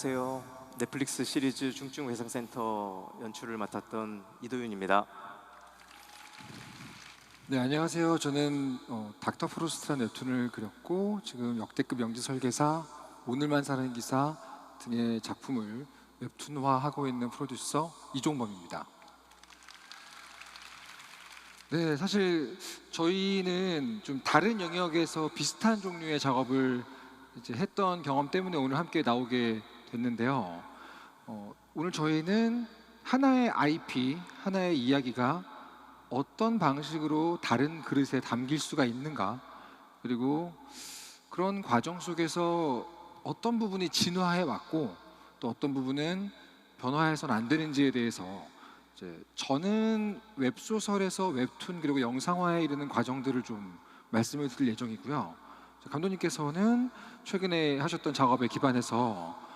안녕하세요. 넷플릭스 시리즈 중증외상센터 연출을 맡았던 이도윤입니다. 네, 안녕하세요. 저는 닥터 프로스트라는 웹툰을 그렸고 지금 역대급 영지 설계사, 오늘만 사는 기사 등의 작품을 웹툰화하고 있는 프로듀서 이종범입니다. 네, 사실 저희는 좀 다른 영역에서 비슷한 종류의 작업을 이제 했던 경험 때문에 오늘 함께 나오게 됐는데요. 오늘 저희는 하나의 IP, 하나의 이야기가 어떤 방식으로 다른 그릇에 담길 수가 있는가, 그리고 그런 과정 속에서 어떤 부분이 진화해 왔고 또 어떤 부분은 변화해서는 안 되는지에 대해서 이제 저는 웹소설에서 웹툰 그리고 영상화에 이르는 과정들을 좀 말씀을 드릴 예정이고요. 감독님께서는 최근에 하셨던 작업에 기반해서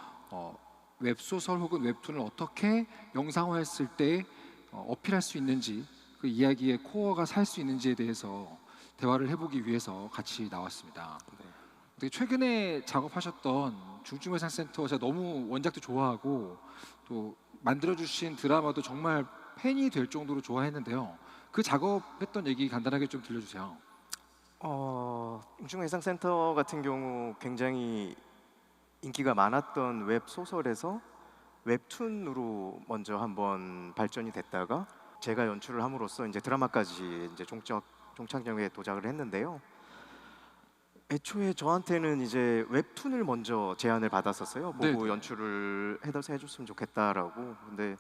웹소설 혹은 웹툰을 어떻게 영상화했을 때 어필할 수 있는지, 그 이야기의 코어가 살 수 있는지에 대해서 대화를 해보기 위해서 같이 나왔습니다. 근데 최근에 작업하셨던 중증외상센터, 제가 너무 원작도 좋아하고 또 만들어주신 드라마도 정말 팬이 될 정도로 좋아했는데요. 그 작업했던 얘기 간단하게 좀 들려주세요. 중증외상센터 같은 경우 굉장히 인기가 많았던 웹소설에서 웹툰으로 먼저 한번 발전이 됐다가 제가 연출을 함으로써 이제 드라마까지 이제 종착역에 도착을 했는데요. 애초에 저한테는 이제 웹툰을 먼저 제안을 받았었어요. 보고 네네. 연출을 해줬으면 좋겠다라고. 근데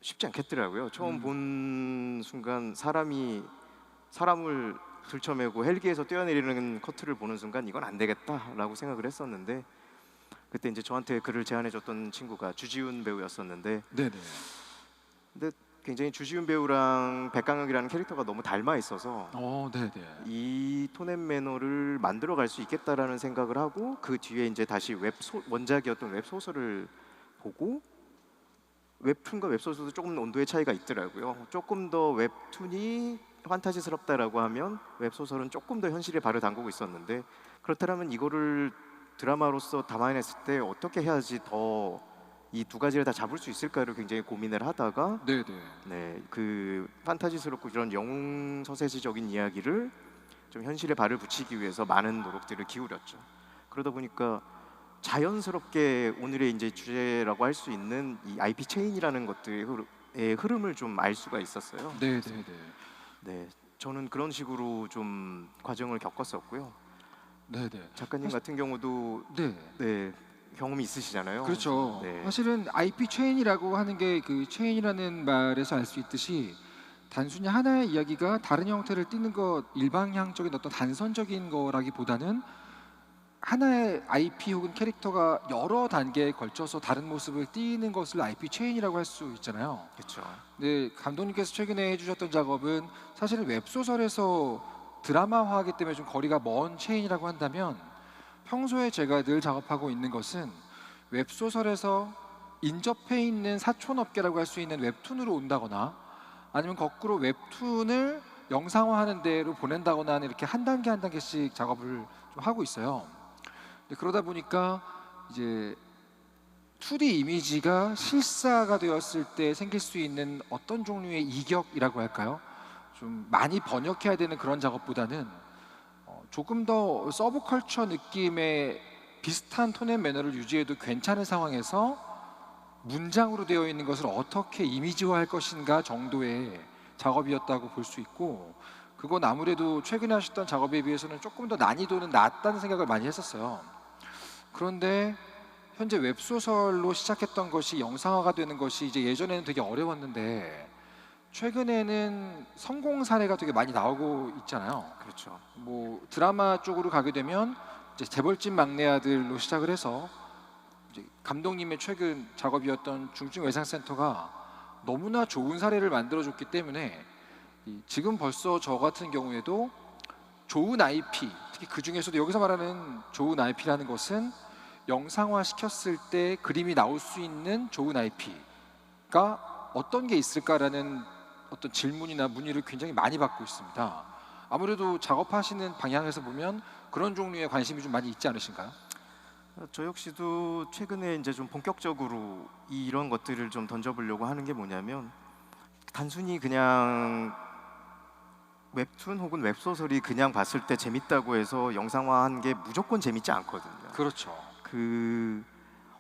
쉽지 않겠더라고요. 처음 본 순간 사람을 들쳐매고 헬기에서 뛰어내리는 커트를 보는 순간 이건 안 되겠다라고 생각을 했었는데, 그때 이제 저한테 글을 제안해줬던 친구가 주지훈 배우였었는데, 네네. 근데 굉장히 주지훈 배우랑 백강혁이라는 캐릭터가 너무 닮아 있어서 네네. 이 톤앤 매너를 만들어갈 수 있겠다라는 생각을 하고, 그 뒤에 이제 다시 원작이었던 웹소설을 보고, 웹툰과 웹소설도 조금 온도의 차이가 있더라고요. 조금 더 웹툰이 판타지스럽다라고 하면 웹소설은 조금 더 현실에 발을 담그고 있었는데, 그렇다면 이거를 드라마로서 담아냈을 때 어떻게 해야지 더 이 두 가지를 다 잡을 수 있을까를 굉장히 고민을 하다가, 네네. 그 판타지스럽고 이런 영웅 서세지적인 이야기를 좀 현실에 발을 붙이기 위해서 많은 노력들을 기울였죠. 그러다 보니까 자연스럽게 오늘의 이제 주제라고 할 수 있는 이 IP 체인이라는 것들의 흐름을 좀 알 수가 있었어요. 네네네. 네, 저는 그런 식으로 좀 과정을 겪었었고요. 네네. 작가님 같은 경우도 네. 경험이 있으시잖아요. 그렇죠. 네, 사실은 IP 체인이라고 하는 게 그 체인이라는 말에서 알 수 있듯이 단순히 하나의 이야기가 다른 형태를 띠는 것, 일방향적인 어떤 단선적인 거라기보다는 하나의 IP 혹은 캐릭터가 여러 단계에 걸쳐서 다른 모습을 띠는 것을 IP 체인이라고 할 수 있잖아요. 그렇죠. 네, 감독님께서 최근에 해주셨던 작업은 사실은 웹소설에서 드라마화하기 때문에 좀 거리가 먼 체인이라고 한다면, 평소에 제가 늘 작업하고 있는 것은 웹소설에서 인접해 있는 사촌업계라고 할 수 있는 웹툰으로 온다거나, 아니면 거꾸로 웹툰을 영상화하는 데로 보낸다거나 하는, 이렇게 한 단계 한 단계씩 작업을 좀 하고 있어요. 그러다 보니까 이제 2D 이미지가 실사가 되었을 때 생길 수 있는 어떤 종류의 이격이라고 할까요? 좀 많이 번역해야 되는 그런 작업보다는 조금 더 서브컬처 느낌의 비슷한 톤의 매너를 유지해도 괜찮은 상황에서 문장으로 되어 있는 것을 어떻게 이미지화할 것인가 정도의 작업이었다고 볼 수 있고, 그건 아무래도 최근에 하셨던 작업에 비해서는 조금 더 난이도는 낮다는 생각을 많이 했었어요. 그런데 현재 웹소설로 시작했던 것이 영상화가 되는 것이 이제 예전에는 되게 어려웠는데, 최근에는 성공 사례가 되게 많이 나오고 있잖아요. 그렇죠. 뭐 드라마 쪽으로 가게 되면 이제 재벌집 막내 아들로 시작을 해서 이제 감독님의 최근 작업이었던 중증외상센터가 너무나 좋은 사례를 만들어줬기 때문에 지금 벌써 저 같은 경우에도 좋은 IP, 특히 그 중에서도 여기서 말하는 좋은 IP라는 것은 영상화 시켰을 때 그림이 나올 수 있는 좋은 IP가 어떤 게 있을까라는 어떤 질문이나 문의를 굉장히 많이 받고 있습니다. 아무래도 작업하시는 방향에서 보면 그런 종류의 관심이 좀 많이 있지 않으신가요? 저 역시도 최근에 이제 좀 본격적으로 이런 것들을 좀 던져보려고 하는 게 뭐냐면 단순히 그냥 웹툰 혹은 웹소설이 그냥 봤을 때 재밌다고 해서 영상화한 게 무조건 재밌지 않거든요. 그렇죠. 그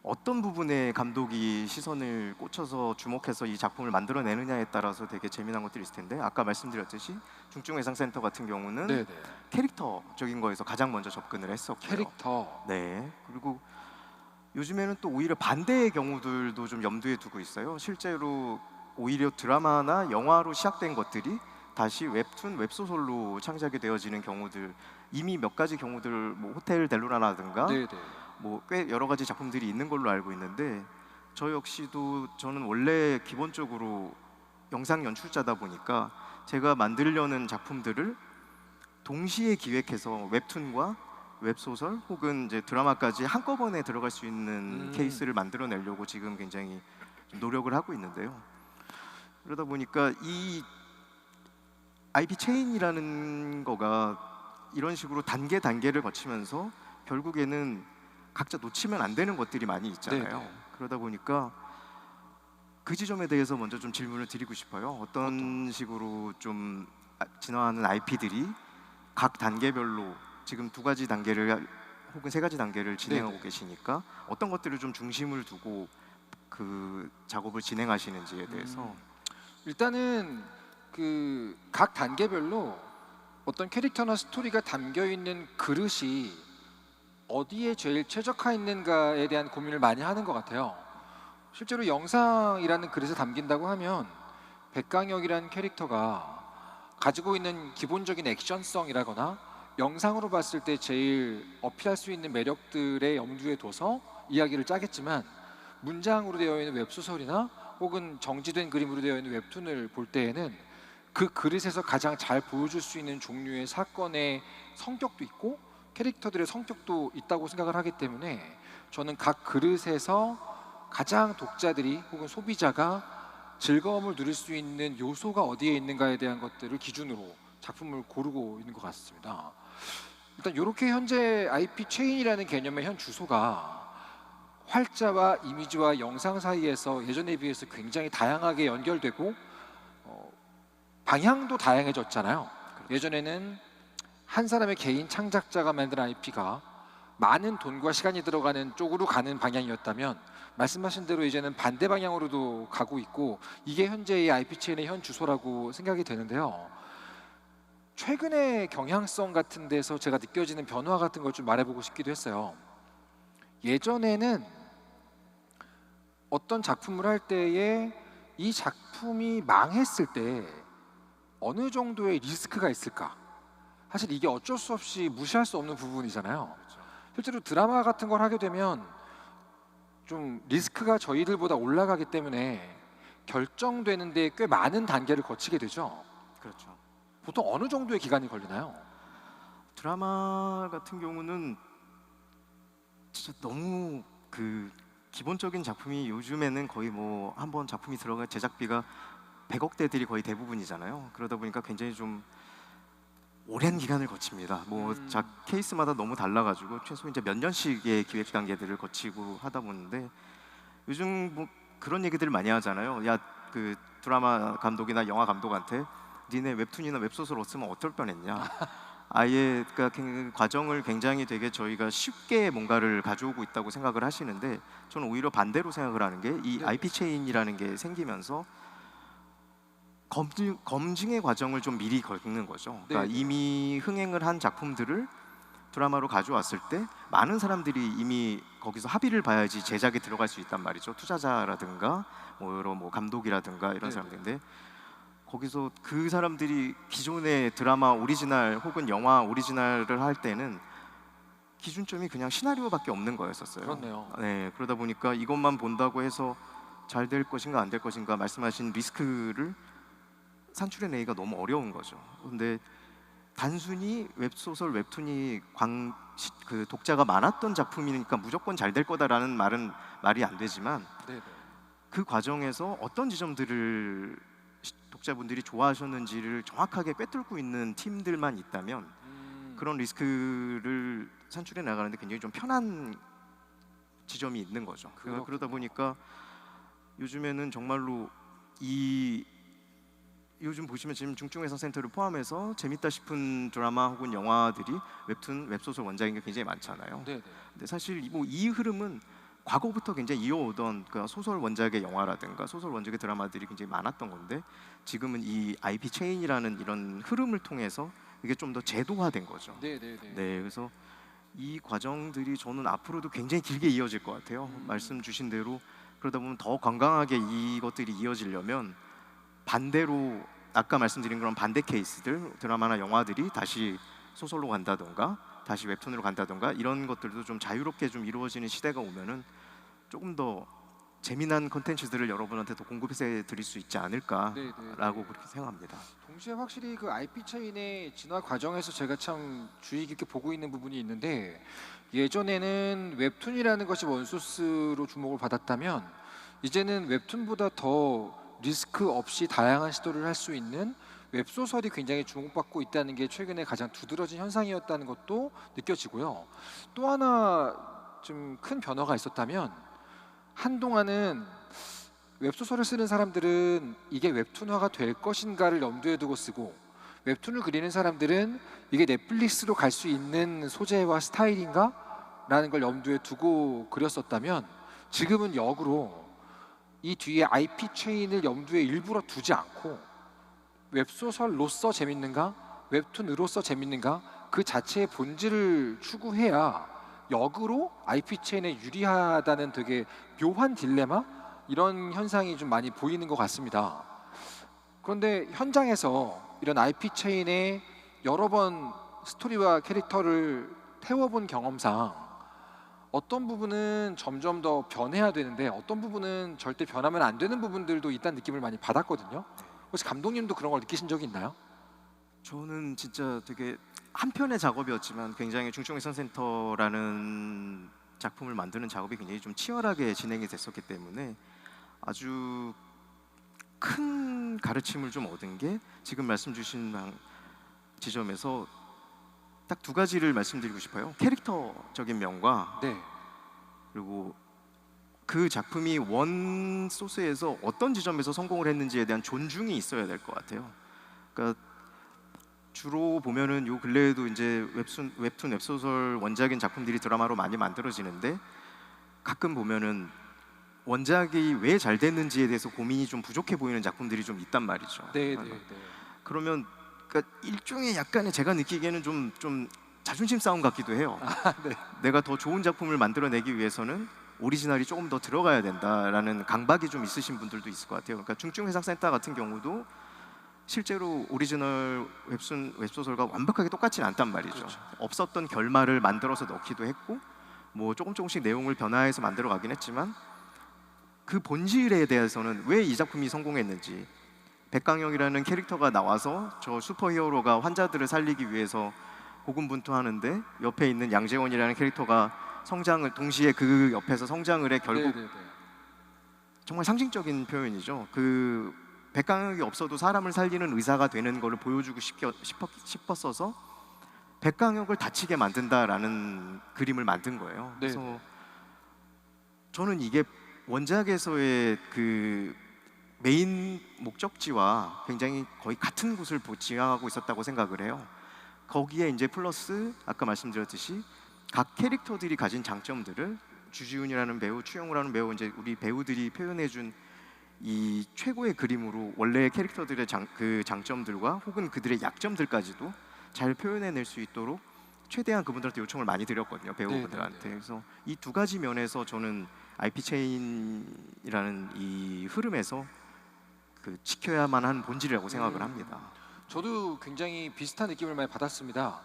어떤 부분에 감독이 시선을 꽂혀서 주목해서 이 작품을 만들어내느냐에 따라서 되게 재미난 것들이 있을 텐데 아까 말씀드렸듯이 중증외상센터 같은 경우는 네네. 캐릭터적인 거에서 가장 먼저 접근을 했었고요. 캐릭터. 네. 그리고 요즘에는 또 오히려 반대의 경우들도 좀 염두에 두고 있어요. 실제로 오히려 드라마나 영화로 시작된 것들이 다시 웹툰, 웹소설로 창작이 되어지는 경우들 이미 몇 가지 경우들 뭐 호텔 델로라라든가 네네. 뭐 꽤 여러 가지 작품들이 있는 걸로 알고 있는데 저 역시도 저는 원래 기본적으로 영상 연출자다 보니까 제가 만들려는 작품들을 동시에 기획해서 웹툰과 웹소설 혹은 이제 드라마까지 한꺼번에 들어갈 수 있는 케이스를 만들어내려고 지금 굉장히 좀 노력을 하고 있는데요. 그러다 보니까 이 IP 체인이라는 거가 이런 식으로 단계 단계를 거치면서 결국에는 각자 놓치면 안 되는 것들이 많이 있잖아요. 네네. 그러다 보니까 그 지점에 대해서 먼저 좀 질문을 드리고 싶어요. 어떤 식으로 좀 진화하는 IP들이 각 단계별로 지금 두 가지 단계를 혹은 세 가지 단계를 진행하고 네네. 계시니까 어떤 것들을 좀 중심을 두고 그 작업을 진행하시는지에 대해서 일단은 그 각 단계별로 어떤 캐릭터나 스토리가 담겨 있는 그릇이 어디에 제일 최적화 있는가에 대한 고민을 많이 하는 것 같아요. 실제로 영상이라는 그릇에 담긴다고 하면 백강혁이라는 캐릭터가 가지고 있는 기본적인 액션성이라거나 영상으로 봤을 때 제일 어필할 수 있는 매력들의 염두에 둬서 이야기를 짜겠지만 문장으로 되어 있는 웹소설이나 혹은 정지된 그림으로 되어 있는 웹툰을 볼 때에는 그 그릇에서 가장 잘 보여줄 수 있는 종류의 사건의 성격도 있고 캐릭터들의 성격도 있다고 생각을 하기 때문에 저는 각 그릇에서 가장 독자들이 혹은 소비자가 즐거움을 누릴 수 있는 요소가 어디에 있는가에 대한 것들을 기준으로 작품을 고르고 있는 것 같습니다. 일단 이렇게 현재 IP 체인이라는 개념의 현 주소가 활자와 이미지와 영상 사이에서 예전에 비해서 굉장히 다양하게 연결되고 방향도 다양해졌잖아요. 예전에는 한 사람의 개인 창작자가 만든 IP가 많은 돈과 시간이 들어가는 쪽으로 가는 방향이었다면 말씀하신 대로 이제는 반대 방향으로도 가고 있고 이게 현재의 IP 체인의 현 주소라고 생각이 되는데요. 최근의 경향성 같은 데서 제가 느껴지는 변화 같은 걸 좀 말해보고 싶기도 했어요. 예전에는 어떤 작품을 할 때에 이 작품이 망했을 때 어느 정도의 리스크가 있을까? 사실 이게 어쩔 수 없이 무시할 수 없는 부분이잖아요. 실제로 드라마 같은 걸 하게 되면 좀 리스크가 저희들보다 올라가기 때문에 결정되는데 꽤 많은 단계를 거치게 되죠. 그렇죠. 보통 어느 정도의 기간이 걸리나요? 드라마 같은 경우는 진짜 너무 그 기본적인 작품이 요즘에는 거의 뭐 한번 작품이 들어가 제작비가 100억대들이 거의 대부분이잖아요. 그러다 보니까 굉장히 좀 오랜 기간을 거칩니다. 뭐 작 케이스마다 너무 달라가지고 최소 이제 몇 년씩의 기획 단계들을 거치고 하다 보는데 요즘 뭐 그런 얘기들을 많이 하잖아요. 야 그 드라마 감독이나 영화 감독한테 니네 웹툰이나 웹소설 없으면 어떨 뻔했냐. 아예 그러니까 그 과정을 굉장히 되게 저희가 쉽게 뭔가를 가져오고 있다고 생각을 하시는데 저는 오히려 반대로 생각을 하는 게 이 네네. IP 체인이라는 게 생기면서 검증의 과정을 좀 미리 겪는 거죠. 그러니까 네네. 이미 흥행을 한 작품들을 드라마로 가져왔을 때 많은 사람들이 이미 거기서 합의를 봐야지 제작에 들어갈 수 있단 말이죠. 투자자라든가 뭐 여러 뭐 감독이라든가 이런 네네. 사람들인데 거기서 그 사람들이 기존의 드라마 오리지널 혹은 영화 오리지널을 할 때는 기준점이 그냥 시나리오밖에 없는 거였었어요. 그렇네요. 네, 그러다 보니까 이것만 본다고 해서 잘 될 것인가 안 될 것인가 말씀하신 리스크를 산출해내기가 너무 어려운 거죠. 근데 단순히 웹소설 웹툰이 그 독자가 많았던 작품이니까 무조건 잘 될 거다라는 말이 안 되지만 네네. 그 과정에서 어떤 지점들을 독자분들이 좋아하셨는지를 정확하게 꿰뚫고 있는 팀들만 있다면 그런 리스크를 산출해 나가는데 굉장히 좀 편한 지점이 있는 거죠. 그렇군요. 그러다 보니까 요즘에는 정말로 이 요즘 보시면 지금 중증외상센터를 포함해서 재밌다 싶은 드라마 혹은 영화들이 웹툰, 웹소설 원작인 게 굉장히 많잖아요. 네, 네. 근데 사실 뭐 이 흐름은 과거부터 굉장히 이어오던 그 소설 원작의 영화라든가 소설 원작의 드라마들이 굉장히 많았던 건데 지금은 이 IP 체인이라는 이런 흐름을 통해서 이게 좀 더 제도화된 거죠. 네, 네, 네. 네, 그래서 이 과정들이 저는 앞으로도 굉장히 길게 이어질 것 같아요. 말씀 주신 대로 그러다 보면 더 건강하게 이것들이 이어지려면 반대로 아까 말씀드린 그런 반대 케이스들 드라마나 영화들이 다시 소설로 간다던가 다시 웹툰으로 간다던가 이런 것들도 좀 자유롭게 좀 이루어지는 시대가 오면은 조금 더 재미난 콘텐츠들을 여러분한테 더 공급해 드릴 수 있지 않을까라고 네, 네, 네. 그렇게 생각합니다. 동시에 확실히 그 IP 체인의 진화 과정에서 제가 참 주의 깊게 보고 있는 부분이 있는데 예전에는 웹툰이라는 것이 원소스로 주목을 받았다면 이제는 웹툰보다 더 리스크 없이 다양한 시도를 할 수 있는 웹소설이 굉장히 주목받고 있다는 게 최근에 가장 두드러진 현상이었다는 것도 느껴지고요. 또 하나 좀 큰 변화가 있었다면 한동안은 웹소설을 쓰는 사람들은 이게 웹툰화가 될 것인가를 염두에 두고 쓰고 웹툰을 그리는 사람들은 이게 넷플릭스로 갈 수 있는 소재와 스타일인가? 라는 걸 염두에 두고 그렸었다면 지금은 역으로 이 뒤에 IP 체인을 염두에 일부러 두지 않고 웹소설로서 재밌는가? 웹툰으로서 재밌는가? 그 자체의 본질을 추구해야 역으로 IP 체인에 유리하다는 되게 묘한 딜레마? 이런 현상이 좀 많이 보이는 것 같습니다. 그런데 현장에서 이런 IP 체인에 여러 번 스토리와 캐릭터를 태워본 경험상 어떤 부분은 점점 더 변해야 되는데 어떤 부분은 절대 변하면 안 되는 부분들도 있다는 느낌을 많이 받았거든요. 혹시 감독님도 그런 걸 느끼신 적이 있나요? 저는 진짜 되게 한 편의 작업이었지만 굉장히 중증외상센터라는 작품을 만드는 작업이 굉장히 좀 치열하게 진행이 됐었기 때문에 아주 큰 가르침을 좀 얻은 게 지금 말씀 주신 지점에서 딱 두 가지를 말씀드리고 싶어요. 캐릭터적인 면과 네. 그리고 그 작품이 원 소스에서 어떤 지점에서 성공을 했는지에 대한 존중이 있어야 될 것 같아요. 그러니까 주로 보면은 요 근래에도 이제 웹툰, 웹소설 원작인 작품들이 드라마로 많이 만들어지는데 가끔 보면은 원작이 왜 잘 됐는지에 대해서 고민이 좀 부족해 보이는 작품들이 좀 있단 말이죠. 네, 네, 네. 그러면 그러니까 일종의 약간의 제가 느끼기에는 좀 자존심 싸움 같기도 해요. 네. 내가 더 좋은 작품을 만들어내기 위해서는 오리지널이 조금 더 들어가야 된다라는 강박이 좀 있으신 분들도 있을 것 같아요. 그러니까 중증회상센터 같은 경우도 실제로 오리지널 웹소설과 완벽하게 똑같지는 않단 말이죠. 그렇죠. 없었던 결말을 만들어서 넣기도 했고 뭐 조금씩 내용을 변화해서 만들어 가긴 했지만 그 본질에 대해서는 왜 이 작품이 성공했는지 백강영이라는 캐릭터가 나와서 저 슈퍼히어로가 환자들을 살리기 위해서 고군분투하는데 옆에 있는 양재원이라는 캐릭터가 성장을 동시에 그 옆에서 성장을 해 결국 네, 네, 네. 정말 상징적인 표현이죠. 그 백강혁이 없어도 사람을 살리는 의사가 되는 것을 보여주고 싶었어서 백강혁을 다치게 만든다라는 그림을 만든 거예요. 네, 그래서 네. 저는 이게 원작에서의 그 메인 목적지와 굉장히 거의 같은 곳을 지향하고 있었다고 생각을 해요. 거기에 이제 플러스 아까 말씀드렸듯이 각 캐릭터들이 가진 장점들을 주지훈이라는 배우, 추영우라는 배우 이제 우리 배우들이 표현해준 이 최고의 그림으로 원래 캐릭터들의 그 장점들과 혹은 그들의 약점들까지도 잘 표현해낼 수 있도록 최대한 그분들한테 요청을 많이 드렸거든요, 배우분들한테. 네, 네, 네. 그래서 이 두 가지 면에서 저는 IP 체인이라는 이 흐름에서 그 지켜야만 하는 본질이라고 생각을 합니다. 저도 굉장히 비슷한 느낌을 많이 받았습니다.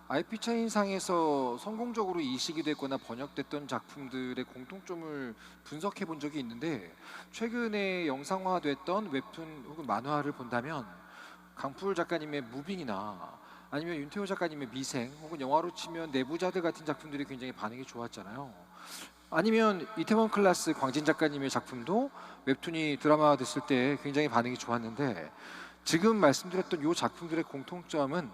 IP 체인상에서 성공적으로 이식이 됐거나 번역됐던 작품들의 공통점을 분석해 본 적이 있는데 최근에 영상화됐던 웹툰 혹은 만화를 본다면 강풀 작가님의 무빙이나 아니면 윤태호 작가님의 미생 혹은 영화로 치면 내부자들 같은 작품들이 굉장히 반응이 좋았잖아요. 아니면 이태원 클라스 광진 작가님의 작품도 웹툰이 드라마화 됐을 때 굉장히 반응이 좋았는데 지금 말씀드렸던 이 작품들의 공통점은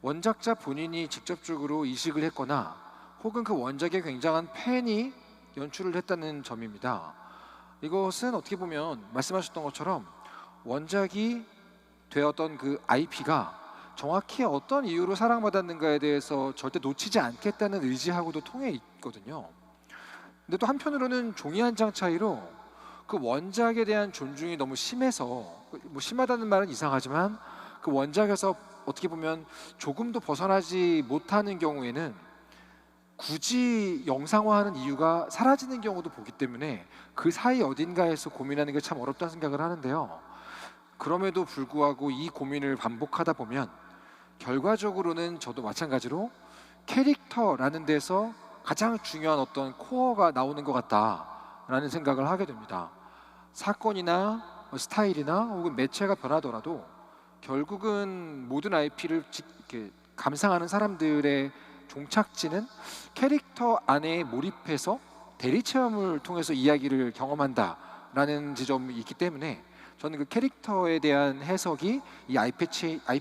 원작자 본인이 직접적으로 이식을 했거나 혹은 그 원작에 굉장한 팬이 연출을 했다는 점입니다. 이것은 어떻게 보면 말씀하셨던 것처럼 원작이 되었던 그 IP가 정확히 어떤 이유로 사랑받았는가에 대해서 절대 놓치지 않겠다는 의지하고도 통해 있거든요. 근데 또 한편으로는 종이 한 장 차이로 그 원작에 대한 존중이 너무 심해서, 뭐 심하다는 말은 이상하지만 그 원작에서 어떻게 보면 조금도 벗어나지 못하는 경우에는 굳이 영상화하는 이유가 사라지는 경우도 보기 때문에 그 사이 어딘가에서 고민하는 게 참 어렵다는 생각을 하는데요. 그럼에도 불구하고 이 고민을 반복하다 보면 결과적으로는 저도 마찬가지로 캐릭터라는 데서 가장 중요한 어떤 코어가 나오는 것 같다라는 생각을 하게 됩니다. 사건이나 스타일이나 혹은 매체가 변하더라도 결국은 모든 IP를 이렇게 감상하는 사람들의 종착지는 캐릭터 안에 몰입해서 대리 체험을 통해서 이야기를 경험한다라는 지점이 있기 때문에 저는 그 캐릭터에 대한 해석이 이 IP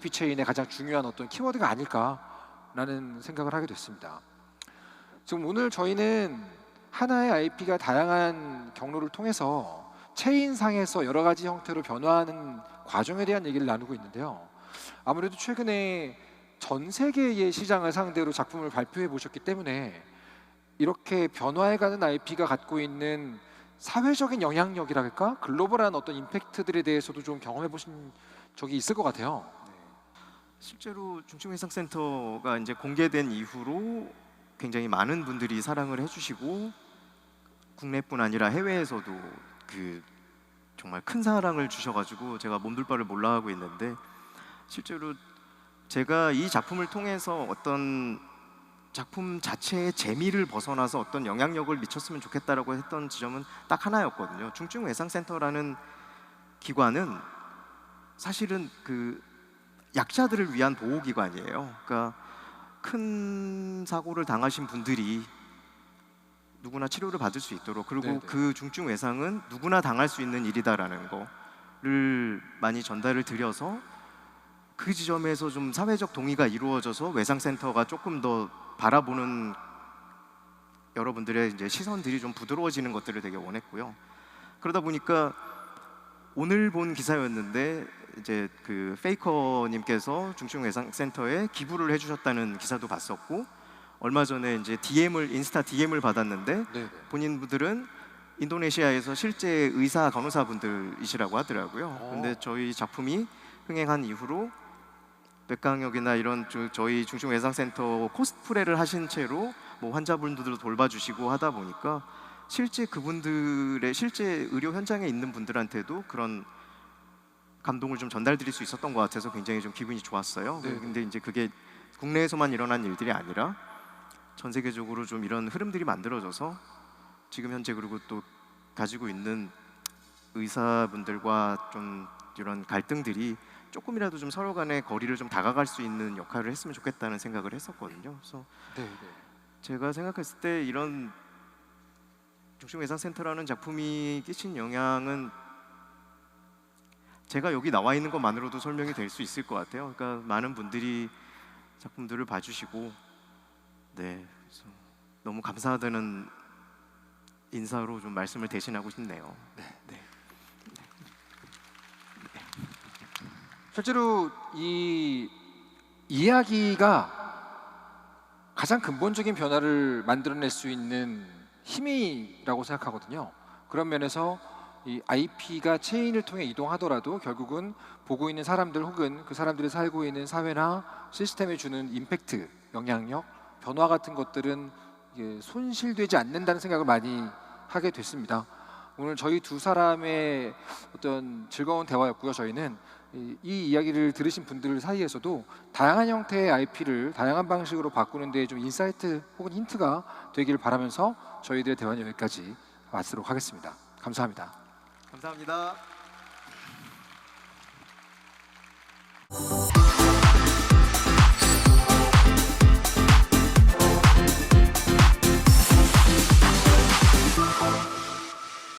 체인의 가장 중요한 어떤 키워드가 아닐까라는 생각을 하게 됐습니다. 지금 오늘 저희는 하나의 IP가 다양한 경로를 통해서 체인상에서 여러 가지 형태로 변화하는 과정에 대한 얘기를 나누고 있는데요. 아무래도 최근에 전 세계의 시장을 상대로 작품을 발표해 보셨기 때문에 이렇게 변화해가는 IP가 갖고 있는 사회적인 영향력이랄까, 글로벌한 어떤 임팩트들에 대해서도 좀 경험해 보신 적이 있을 것 같아요. 실제로 중증외상센터가 이제 공개된 이후로 굉장히 많은 분들이 사랑을 해주시고 국내뿐 아니라 해외에서도 그 정말 큰 사랑을 주셔가지고 제가 몸둘 바를 몰라 하고 있는데, 실제로 제가 이 작품을 통해서 어떤 작품 자체의 재미를 벗어나서 어떤 영향력을 미쳤으면 좋겠다라고 했던 지점은 딱 하나였거든요. 중증외상센터라는 기관은 사실은 그 약자들을 위한 보호기관이에요. 그러니까 큰 사고를 당하신 분들이 누구나 치료를 받을 수 있도록, 그리고 네네. 그 중증외상은 누구나 당할 수 있는 일이다라는 거를 많이 전달을 드려서 그 지점에서 좀 사회적 동의가 이루어져서 외상센터가 조금 더 바라보는 여러분들의 이제 시선들이 좀 부드러워지는 것들을 되게 원했고요. 그러다 보니까 오늘 본 기사였는데 이제 그 페이커님께서 중증외상센터에 기부를 해주셨다는 기사도 봤었고, 얼마 전에 이제 인스타 DM을 받았는데 네네. 본인분들은 인도네시아에서 실제 의사 간호사분들이시라고 하더라고요. 근데 저희 작품이 흥행한 이후로 맥강역이나 이런 저희 중증외상센터 코스프레를 하신 채로 뭐 환자분들도 돌봐주시고 하다 보니까 실제 그분들의 실제 의료 현장에 있는 분들한테도 그런 감동을 좀 전달드릴 수 있었던 것 같아서 굉장히 좀 기분이 좋았어요. 네. 근데 이제 그게 국내에서만 일어난 일들이 아니라 전 세계적으로 좀 이런 흐름들이 만들어져서 지금 현재 그리고 또 가지고 있는 의사분들과 좀 이런 갈등들이 조금이라도 좀 서로 간의 거리를 좀 다가갈 수 있는 역할을 했으면 좋겠다는 생각을 했었거든요. 그래서 네네. 제가 생각했을 때 이런 중증외상센터라는 작품이 끼친 영향은 제가 여기 나와 있는 것만으로도 설명이 될 수 있을 것 같아요. 그러니까 많은 분들이 작품들을 봐주시고, 네, 그래서 너무 감사하다는 인사로 좀 말씀을 대신하고 싶네요. 네. 실제로 이 이야기가 가장 근본적인 변화를 만들어낼 수 있는 힘이라고 생각하거든요. 그런 면에서 이 IP가 체인을 통해 이동하더라도 결국은 보고 있는 사람들 혹은 그 사람들이 살고 있는 사회나 시스템에 주는 임팩트, 영향력, 변화 같은 것들은 이게 손실되지 않는다는 생각을 많이 하게 됐습니다. 오늘 저희 두 사람의 어떤 즐거운 대화였고요. 저희는 이 이야기를 들으신 분들 사이에서도 다양한 형태의 IP를 다양한 방식으로 바꾸는 데 좀 인사이트 혹은 힌트가 되기를 바라면서 저희들의 대화는 여기까지 마치도록 하겠습니다. 감사합니다. 감사합니다.